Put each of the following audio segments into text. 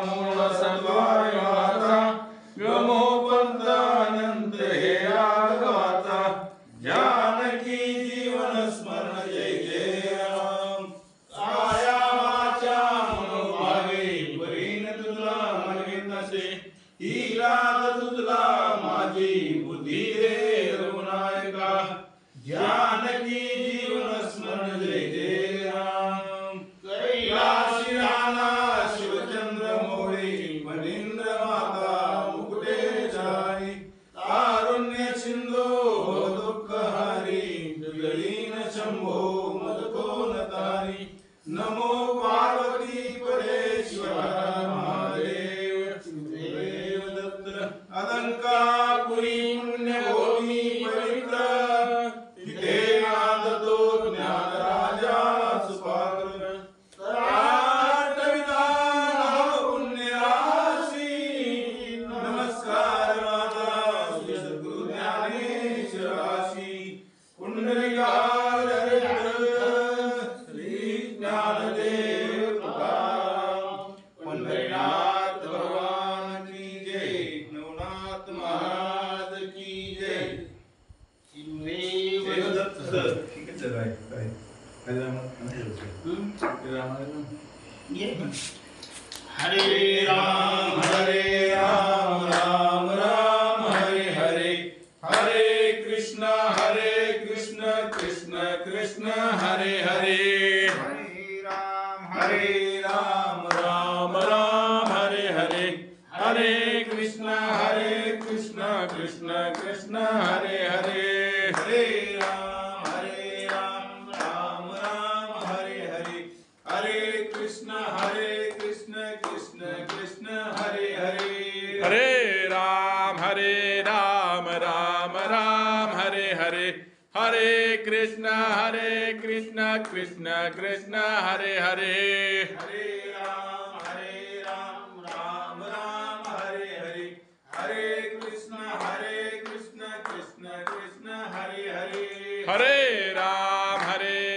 मूळ सद्वाय वाचा गमो पंत अनंत हे राघवाचा जानकी जीवन स्मरण जय जय राम काया वाचा मनोभावे परीन तुझला मनवी नसे हिरा तुझला माझी बुद्धी रे रघुनायका जानकी जीवन स्मरण जय जय राम कैलासी राणा शिवचंद्र मोळे मनिंद्र माता मुकुटे छाई तारुण्य सिंधू दुःख हारी जगलीन शंभो मदको नतारी नमो पार्वती परेश्वर महादेव देव दत्त अलंकापुरी पुण्यभूमी पवित्र तिथे नांदतो ज्ञान राजा सुपात्र पुण्य राशी नमस्कार माता श्री सद्गुरु ज्ञानेश्वराशी पुंडलिकाल श्री ज्ञानदेव तुकाराम पंढरीनाथ भगवान की जय नवनाथ महाराज की जय ठीक है चल भाई हरे राम राम राम हरे हरे हरे कृष्ण कृष्ण कृष्ण हरे हरे राम राम हरे हरे हरे कृष्ण कृष्ण कृष्ण हरे हरे हरे राम राम हरे हरे हरे कृष्ण कृष्ण कृष्ण हरे हरे हरे राम राम हरे हरे हरे कृष्ण कृष्ण कृष्ण हरे हरे हरे राम राम हरे हरे हरे कृष्ण कृष्ण कृष्ण हरे हरे हरे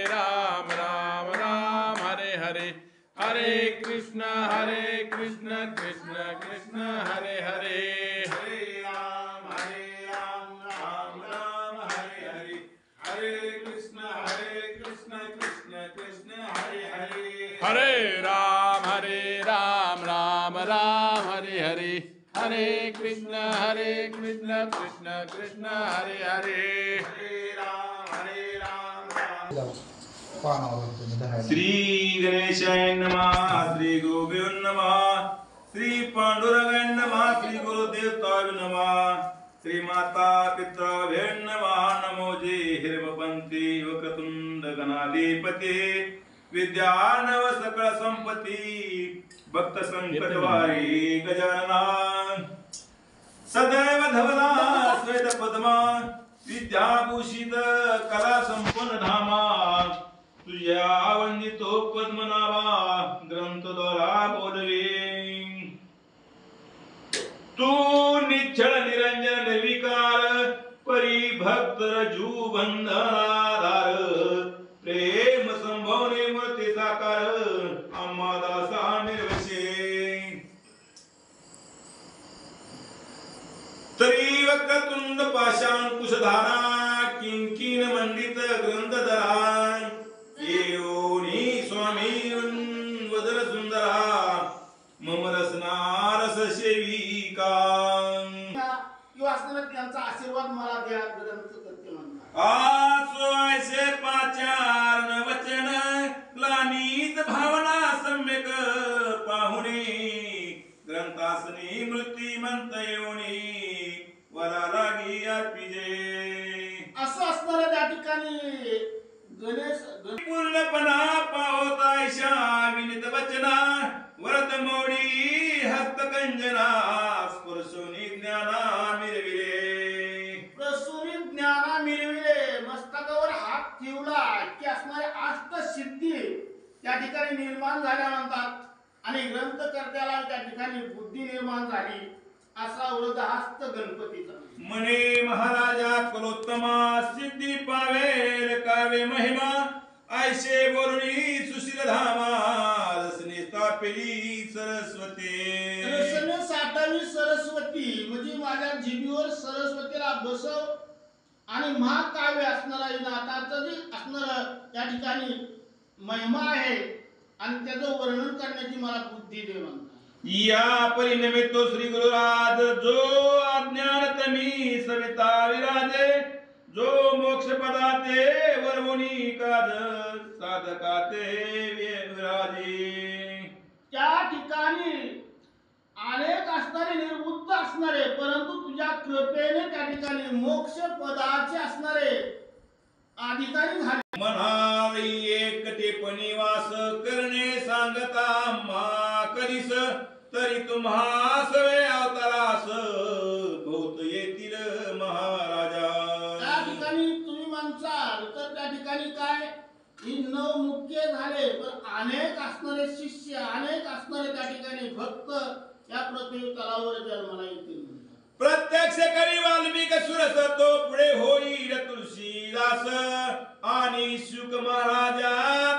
राम राम हरे हरे हरे कृष्ण कृष्ण कृष्ण हरे हरे हरे राम राम हरे हरे हरे कृष्ण कृष्ण कृष्ण हरे हरे हरे राम राम हरे हरे हरे कृष्ण कृष्ण कृष्ण हरे हरे हरे राम श्री गणेशाय नमः श्री गुरुभ्यो नमः श्री पांडुरंगाय नमः श्री गुरुदेवताय नमः श्री माता पितृभ्यो नमः नमो जे हिरवपंती वक्रतुंड गणाधिपते विद्यानव सकळ संपत्ती भक्त संकट वारी गजानना सदैव धवला श्वेत पद्मा विद्याभूषित कला संपन्न धामा तुझ्या वंदितो पद्मनाभा ग्रंथद्वारा बोलवे तू निश्चळ निरंजन निर्विकार परिभक्त रजू बंधनाधार प्रेम संभवने मूर्ती साकार आम्हा दासा निर्वशे तरी वक्रतुंड पाशांकुशधारा किंकिन मंडित ग्रंथधरा येऊनी स्वामी वदर सुंदरा मम रसनारस सेविका त्यांचा आशीर्वाद मला द्या ग्रंथ करते म्हणा आसोयसे पाचार न वचन ग्लानीत भावना सम्यक पाहुणे ग्रंथासनी मृत्युमंत येऊनी वरा लागी अर्पिजे असं असणाऱ्या त्या ठिकाणी गणेश पूर्णपणा पावतायशा विनित वचना वरद मोडी हस्तकंजना स्पर्शोनी ज्ञाना मिरविले प्रसुरी ज्ञाना मिरविले मस्तकावर हात ठेवला की असणारे अष्ट सिद्धी त्या ठिकाणी निर्माण झाल्या म्हणतात आणि ग्रंथकर्त्याला त्या ठिकाणी बुद्धी निर्माण झाली असा वृद्धहस्त गणपतीचा मने महाराजा कुलोत्तमा सिद्धी पावेल कावे महिमा आयशे बोलणी सुशील धामा रसने स्थापिली सरस्वती रसने साठावी सरस्वती म्हणजे माझ्या जिभेवर सरस्वतीला बसव आणि महाकाव्य असणारा नाथाचं जे असणार त्या ठिकाणी महिमा आहे आणि त्याचं वर्णन करण्याची मला बुद्धी दे म्हणतात. या परिनिमित्तो श्री गुरुराज जो अज्ञान तमी सविता विराजे जो मोक्ष पदाते वरवणी काज साधकाते विराजे. त्या ठिकाणी अनेक असणारे निर्बुद्ध असणारे परंतु तुझ्या कृपेने त्या ठिकाणी मोक्ष पदाचे असणारे अधिकारी झाले. म्हणाली एकटेपणी वास करणे सांगता मा कधीस तरी तुम्हा सवे अवतारास बहुत येतील महाराजा. त्या ठिकाणी तुम्ही म्हणसाल तर त्या ठिकाणी काय ही 9 मुख्य झाले पण अनेक असणारे शिष्य अनेक असणारे त्या ठिकाणी भक्त या पृथ्वी तलावर जन्माला येतील. प्रत्यक्ष कवी वाल्मिक सुरस तो पुढे होईल तुळशीदास आणि शुक महाराजा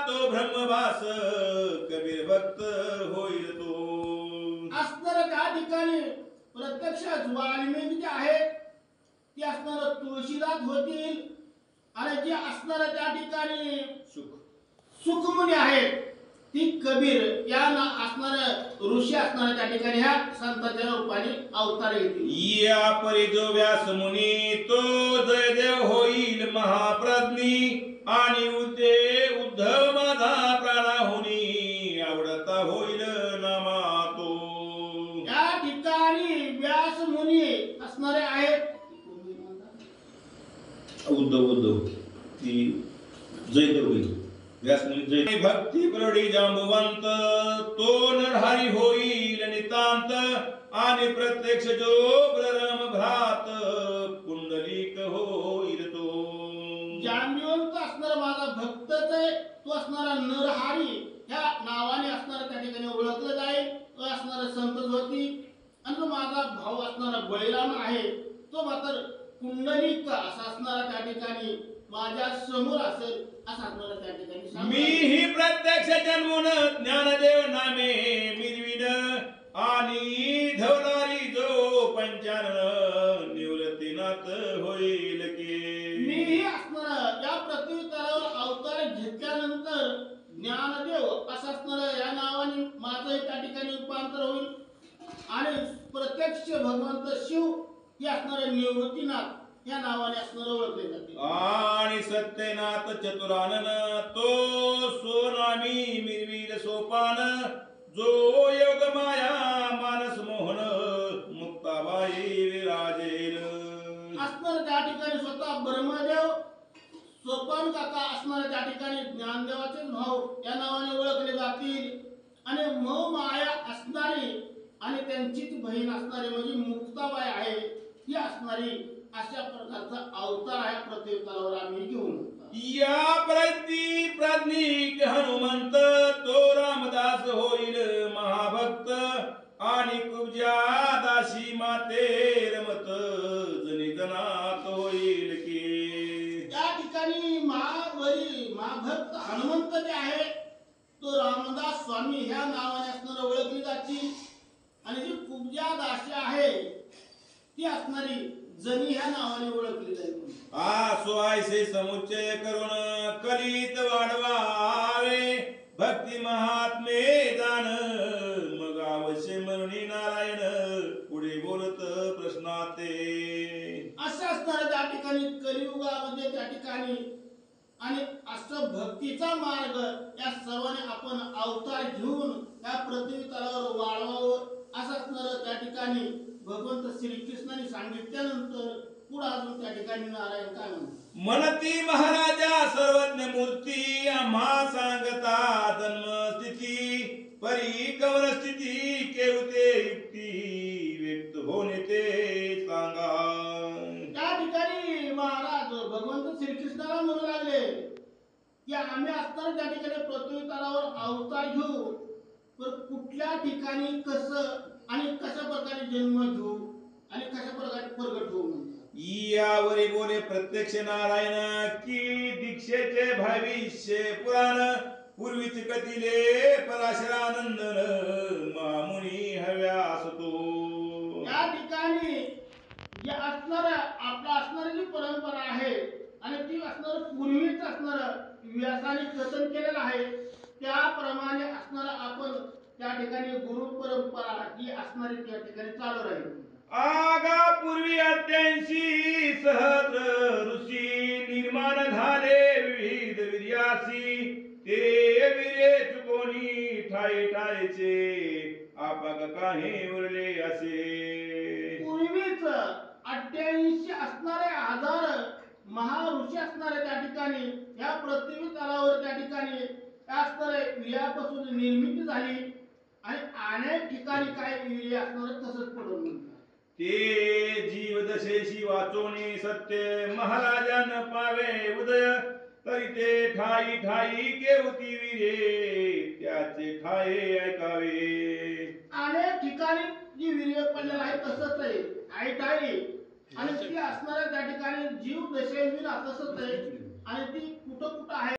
तो ब्रह्मवास कबीर भक्त होईल तो. असणारे त्या ठिकाणी प्रत्यक्ष वाल्मिक जे आहेत ते असणार तुळशीदास होतील आणि जे असणार त्या ठिकाणी सुखमुनी आहेत ती कबीर या असणार ऋषी असणार त्या ठिकाणी ह्या संतांच्या रूपाने अवतार येतील. या परी जो व्यास मुनी तो जयदेव होईल महाप्रज्ञी आणि उद्धव माझा प्राणाहुनी आवडता होईल नामा तो. या ठिकाणी व्यास मुनी असणारे आहेत उद्धव ती जयदेव होईल व्यास मुनी जय भक्ती प्रौढी जांबुवंत तो नरहरी होईल नितांत आणि प्रत्यक्ष जो ब्रह्म भ्रात पुंडलिक होईल तो. जांबुवंत असणारा माझा भक्तच आहे तो असणारा नरहरी ह्या नावाने असणारा त्या ठिकाणी ओळखलं जाईल. तो असणारा संत होती आणि माझा भाऊ असणारा बळीराम आहे तो मात्र पुंडलिक असा असणारा त्या ठिकाणी माझ्या समोर असेल असं आपल्याला त्या ठिकाणी मी ही प्रत्यक्ष जन्मून ज्ञानदेव नामे मिरविन आणि धवलारी जो पंचानन निवृत्तीनाथ होईल की. मी असणार या पृथ्वी तलावर अवतार घेतल्यानंतर ज्ञानदेव असं असणार या नावाने माझं त्या ठिकाणी रूपांतर होईल आणि प्रत्यक्ष भगवंत शिव हे असणारे निवृत्तीनाथ या नावाने असणार ओळखले जाते. आणि सत्यनाथ चतुरानन तो सोनामी मिरवीर सोपान जो योग माया मानस मोहन मुक्ताबाई विराजेल. असणार त्या ठिकाणी स्वतः ब्रह्मदेव सोपान काका असणारे त्या ठिकाणी ज्ञानदेवाचे भाऊ या नावाने ओळखले जातील आणि मौ माया असणारी आणि त्यांचीच बहीण असणारी म्हणजे मुक्ताबाई आहे ही असणारी अशा प्रकारचा अवतार आहे पृथ्वी तलावर आम्ही घेऊन. या प्राज्ञिक हनुमंत तो रामदास होईल महाभक्त आणि कुब्जा दासी माते रमत जनी जनात होईल की. त्या ठिकाणी महाभक्त हनुमंत जे आहे तो रामदास स्वामी ह्या नावाने असणारे ओळखली जातील आणि जी कुब्जा दासी आहे ती असणारी जनी ह्या नावाने ओळखली जाईल. आसो आयसे समुच्चय करून कलित वाढवावे भक्ती महात्मे जाण मग अवश्य म्हणून नारायण पुढे बोलत प्रश्नाते. असं असणार त्या ठिकाणी कलियुगामध्ये त्या ठिकाणी आणि असं भक्तीचा मार्ग या सर्वांनी आपण अवतार घेऊन या पृथ्वी तलावर वाढवावं असं असणार त्या ठिकाणी भगवंत श्रीकृष्णाने सांगितल्यानंतर पुढे अजून त्या ठिकाणी नारायण काय म्हणतात. म्हणती महाराजा सर्वज्ञ मूर्ती आम्हा सांगता जन्म स्थिती परी कवर स्थिती केवते युक्ती व्यक्त होणे ते सांगा. त्या ठिकाणी महाराज भगवंत श्रीकृष्णाला म्हणू लागले की आम्ही असताना त्या ठिकाणी पृथ्वी तलावर अवतार घेऊ तर कुठल्या ठिकाणी कसं आणि कशा प्रकारे जन्म घेऊ आणि कशा प्रकारे प्रगट होऊ म्हणतात. यावरी बोले प्रत्यक्ष नारायण की दीक्षेचे भविष्य पुराण पूर्वीच कथिले पराशरानंदन मामुनी हव्यास तो. या ठिकाणी जे असणार आपला असणारी जी परंपरा आहे आणि ती असणार पूर्वीच असणार व्यासाने कथन केलेलं आहे त्याप्रमाणे असणार आपण त्या ठिकाणी गुरु परंपरा ही असणारी त्या ठिकाणी चालू राहील. आगा पूर्वी 88 सहस्र ऋषी निर्माण झाले विविध वीर्यासी ते विरे चुकोनी ठाई ठायचे आपग काही उरले असे. पूर्वीच 88 असणारे हजार महाऋषी असणारे त्या ठिकाणी या पृथ्वी तलावर त्या ठिकाणी त्या असणारे विर्यापासून निर्मिती झाली आणि अनेक ठिकाणी काय विर्य असणार तसंच पडून म्हणतात. ते जीव दशेशी वाचोनी सत्य महाराजान पावे उदय तरी ते ठाई ठाई केवती विरे त्याचे ठाये ऐकावे. अनेक ठिकाणी जी वीर्य पडलेलं आहे तसंच आहे ठाई आणि ती असणाऱ्या त्या ठिकाणी जीव दशेवीर तसंच आहे आणि ती कुठं कुठं आहे